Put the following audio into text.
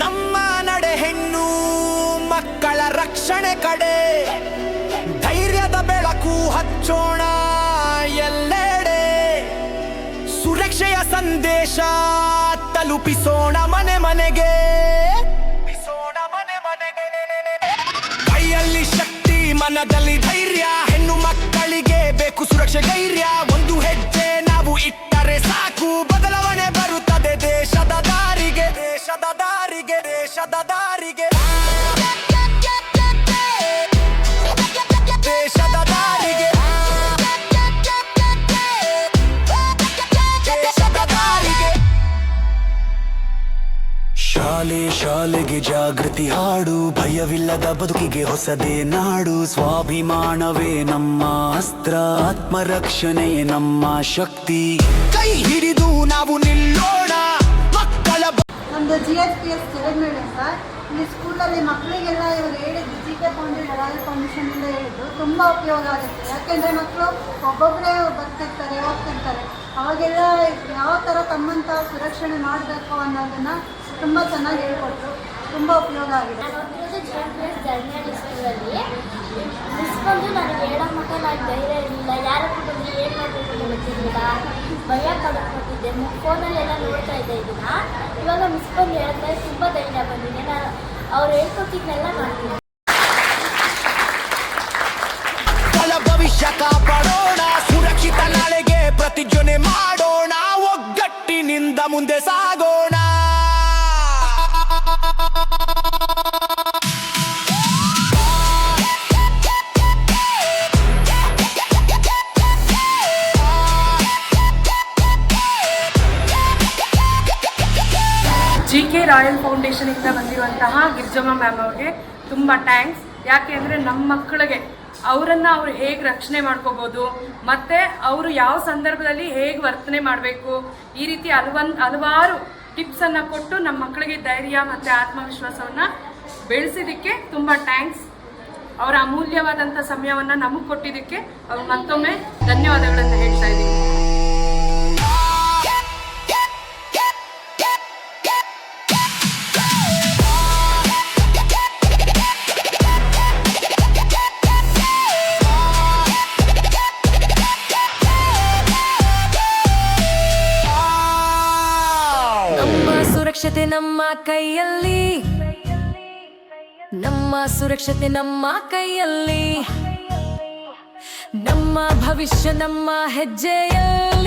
ನಮ್ಮ ನಡೆ ಹೆಣ್ಣು ಮಕ್ಕಳ ರಕ್ಷಣೆ ಕಡೆ ಧೈರ್ಯದ ಬೆಳಕು ಹಚ್ಚೋಣ ಎಲ್ಲೆಡೆ ಸುರಕ್ಷೆಯ ಸಂದೇಶ ತಲುಪಿಸೋಣ ಮನೆ ಮನೆಗೆ ಕೈಯಲ್ಲಿ ಶಕ್ತಿ ಮನದಲ್ಲಿ ಧೈರ್ಯ ಹೆಣ್ಣು ಮಕ್ಕಳಿಗೆ ಬೇಕು ಸುರಕ್ಷೆ ಧೈರ್ಯ ಒಂದು ಹೆಜ್ಜೆ ನಾವು ಇಟ್ಟರೆ ಸಾಕು ಬದಲಾವಣೆ ಬರುತ್ತದೆ ದೇಶದ ದಾರಿಗೆ ದೇಶದ ದಾರಿಗೆ ದೇಶದ ದಾರಿಗೆ ದೇಶದ ದಾರಿಗೆ ದೇಶದ ದಾರಿಗೆ ಶಾಲೆ ಶಾಲೆಗೆ ಜಾಗೃತಿ ಹಾಡು ಭಯವಿಲ್ಲದ ಬದುಕಿಗೆ ಹೊಸದೇ ನಾಡು ಸ್ವಾಭಿಮಾನವೇ ನಮ್ಮ ಅಸ್ತ್ರ ಆತ್ಮರಕ್ಷಣೆಯೇ ನಮ್ಮ ಶಕ್ತಿ ಕೈ ಹಿಡಿದು ನಾವು ನಿಲ್ಲೋಣ ಮಕ್ಕಳ ನಮ್ಮದು GHPS ಜಗದ್ಮೇಳೆ ಸರ್. ಇಲ್ಲಿ ಸ್ಕೂಲಲ್ಲಿ ಮಕ್ಕಳಿಗೆಲ್ಲ ಇವರು ಹೇಳಿದ್ದು GK ಫೌಂಡೇಶನಿಂದ ಹೇಳಿದ್ದು ತುಂಬ ಉಪಯೋಗ ಆಗುತ್ತೆ. ಯಾಕೆಂದರೆ ಮಕ್ಕಳು ಒಬ್ಬೊಬ್ಬರೇ ಬರ್ತಿರ್ತಾರೆ ಹೋಗ್ತಿರ್ತಾರೆ, ಅವಾಗೆಲ್ಲ ಯಾವ ಥರ ತಮ್ಮಂತ ಸುರಕ್ಷಣೆ ಮಾಡಬೇಕು ಅನ್ನೋದನ್ನು ತುಂಬ ಚೆನ್ನಾಗಿ ಹೇಳ್ಕೊಟ್ರು. ತುಂಬ ಉಪಯೋಗ ಆಗಿದೆ. ಸ್ಕೂಲಲ್ಲಿ ನನಗೆ ಹೇಳೋ ಮಟ್ಟ ನನಗೆ ಧೈರ್ಯ ಇರಲಿಲ್ಲ. ಯಾರಕ್ಕೂ ಬಂದು ಏನು ಮಾಡಬೇಕು ಅಂತ ಗೊತ್ತಿರಲಿಲ್ಲ, ಭಯ ಪಡ್ಕೊತಿದ್ದೆ. ಫೋನಲ್ಲೆಲ್ಲ ನೋಡ್ತಾ ಇದ್ದೆ ಇದನ್ನ. ಇವಾಗ ಮಿಸ್ ಬಂದು ಹೇಳ್ತಾರೆ ತುಂಬ ಧೈರ್ಯ ಬಂದಿದೆ. ನಾನು ಅವ್ರು ಹೇಳ್ಕೊಟ್ಟಿದ್ನೆಲ್ಲ ಮಾಡ್ತೀನಿ. ಭವಿಷ್ಯ ಕಾಪಾಡೋಣ, ಸುರಕ್ಷಿತ ನಾಳೆಗೆ ಪ್ರತಿಜ್ಞೆ ಮಾಡೋಣ, ಒಗ್ಗಟ್ಟಿನಿಂದ ಮುಂದೆ ಸಾಗೋಣ. GK ರಾಯಲ್ ಫೌಂಡೇಶನಿಂದ ಬಂದಿರುವಂತಹ ಗಿರ್ಜಮ್ಮ ಮ್ಯಾಮ್ ಅವ್ರಿಗೆ ತುಂಬ ಥ್ಯಾಂಕ್ಸ್. ಯಾಕೆ ಅಂದರೆ ನಮ್ಮ ಮಕ್ಕಳಿಗೆ ಅವರನ್ನು ಅವ್ರು ಹೇಗೆ ರಕ್ಷಣೆ ಮಾಡ್ಕೋಬೋದು ಮತ್ತು ಅವರು ಯಾವ ಸಂದರ್ಭದಲ್ಲಿ ಹೇಗೆ ವರ್ತನೆ ಮಾಡಬೇಕು ಈ ರೀತಿ ಹಲವಾರು ಟಿಪ್ಸನ್ನು ಕೊಟ್ಟು ನಮ್ಮ ಮಕ್ಕಳಿಗೆ ಧೈರ್ಯ ಮತ್ತು ಆತ್ಮವಿಶ್ವಾಸವನ್ನು ಬೆಳೆಸಿದ್ದಕ್ಕೆ ತುಂಬ ಥ್ಯಾಂಕ್ಸ್. ಅವರ ಅಮೂಲ್ಯವಾದಂಥ ಸಮಯವನ್ನು ನಮಗೆ ಕೊಟ್ಟಿದ್ದಕ್ಕೆ ಅವ್ರು ಮತ್ತೊಮ್ಮೆ ಧನ್ಯವಾದಗಳನ್ನು ಹೇಳ್ತಾ ಇದ್ದೀನಿ. ಸುರಕ್ಷತೆ ನಮ್ಮ ಕೈಯಲ್ಲಿ, ನಮ್ಮ ಸುರಕ್ಷತೆ ನಮ್ಮ ಕೈಯಲ್ಲಿ, ನಮ್ಮ ಭವಿಷ್ಯ ನಮ್ಮ ಹೆಜ್ಜೆಯಲ್ಲಿ.